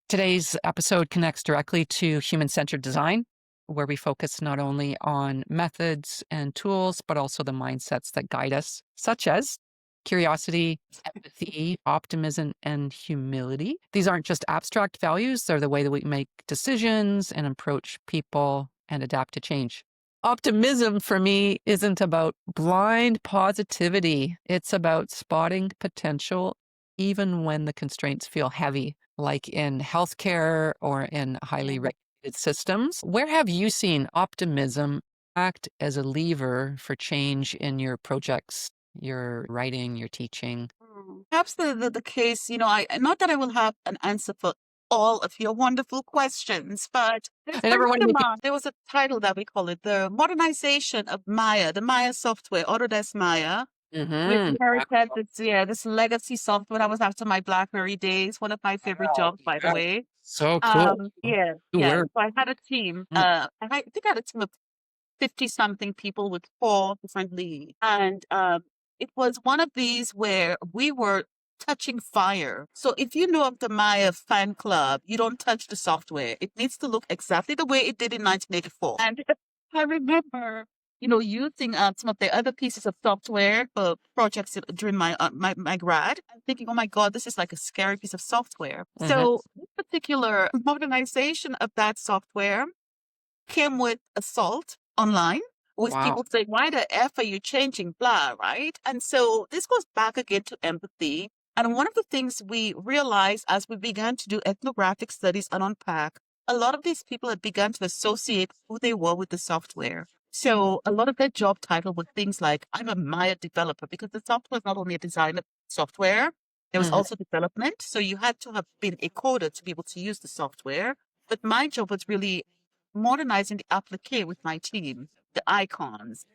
Today's episode connects directly to human-centered design, where we focus not only on methods and tools, but also the mindsets that guide us, such as curiosity, empathy, optimism, and humility. These aren't just abstract values, they're the way that we make decisions and approach people and adapt to change. Optimism for me isn't about blind positivity. It's about spotting potential even when the constraints feel heavy, like in healthcare or in highly regulated systems. Where have you seen optimism act as a lever for change in your projects, your writing, your teaching? Perhaps the case, I not that I will have an answer for all of your wonderful questions, but it I never springs want to to make mind. There was a title that we call it the modernization of Maya, the Maya software, Autodesk Maya. We it. inherited this legacy software that was after my BlackBerry days, one of my favorite Wow, jobs, by the yeah, way. so cool. Yeah, Good yeah. work. So I had a team. Mm. I think I had a team of 50 something people with 4 different leads. And it was one of these where we were touching fire. So if you know of the Maya fan club, you don't touch the software. It needs to look exactly the way it did in 1984. And I remember, using some of the other pieces of software for projects during my grad, and thinking, oh my God, this is like a scary piece of software. Mhm. So this particular modernization of that software came with assault online with Wow. people saying, why the F are you changing? Blah, right? And so this goes back again to empathy. And one of the things we realized as we began to do ethnographic studies and unpack, a lot of these people had begun to associate who they were with the software. So a lot of their job title were things like, I'm a Maya developer, because the software is not only a design of software, there was Mhm. also development. So you had to have been a coder to be able to use the software. But my job was really modernizing the applique with my team, the icons.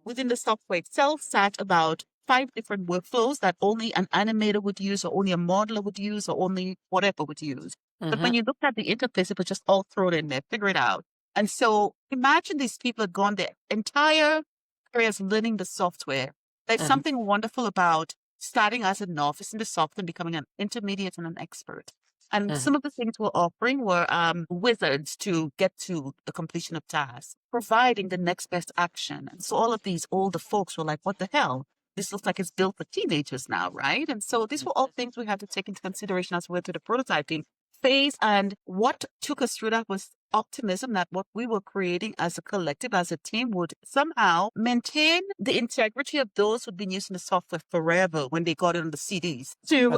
Within the software itself sat about 5 different workflows that only an animator would use, or only a modeler would use, or only whatever would use. But Mhm. when you looked at the interface, it was just all thrown in there, figure it out. And so imagine these people had gone their entire careers learning the software. There's Mhm. something wonderful about starting as a novice in the software and becoming an intermediate and an expert. And Mhm. some of the things we're offering were wizards to get to the completion of tasks, providing the next best action. And so all of these older folks were like, what the hell? This looks like it's built for teenagers now, right? And so these were all things we had to take into consideration as we went through the prototyping phase. And what took us through that was optimism that what we were creating as a collective, as a team, would somehow maintain the integrity of those who'd been using the software forever when they got it on the CDs to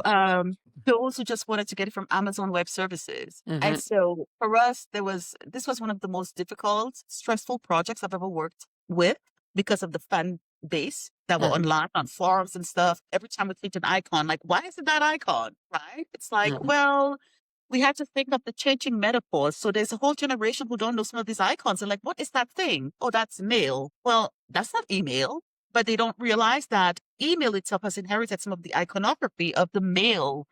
those who just wanted to get it from Amazon Web Services. And Mhm. so for us, this was one of the most difficult, stressful projects I've ever worked with because of the fan base that were Mhm. online on forums and stuff. Every time we clicked an icon, like, why is it that icon? Right? It's like, Mhm. well, we had to think of the changing metaphors. So there's a whole generation who don't know some of these icons. They're like, what is that thing? Oh, that's mail. Well, that's not email. But they don't realize that email itself has inherited some of the iconography of the mail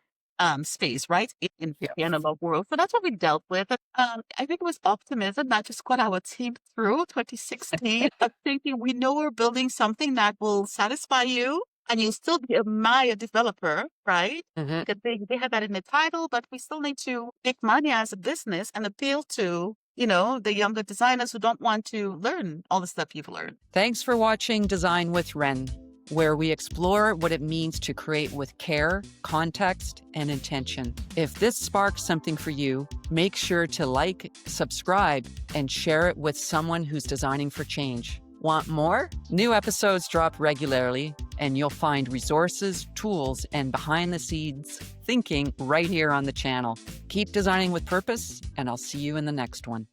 space, right? In Yeah. the analog world. So that's what we dealt with. I think it was optimism that just got our team through 2016 of thinking we know we're building something that will satisfy you and you'll still be a Maya developer, right? Mhm. Because they had that in the title, but we still need to make money as a business and appeal to, the younger designers who don't want to learn all the stuff you've learned. Thanks for watching Design with Renn, where we explore what it means to create with care, context, and intention. If this sparks something for you, make sure to like, subscribe, and share it with someone who's designing for change. Want more? New episodes drop regularly, and you'll find resources, tools, and behind-the-scenes thinking right here on the channel. Keep designing with purpose, and I'll see you in the next one.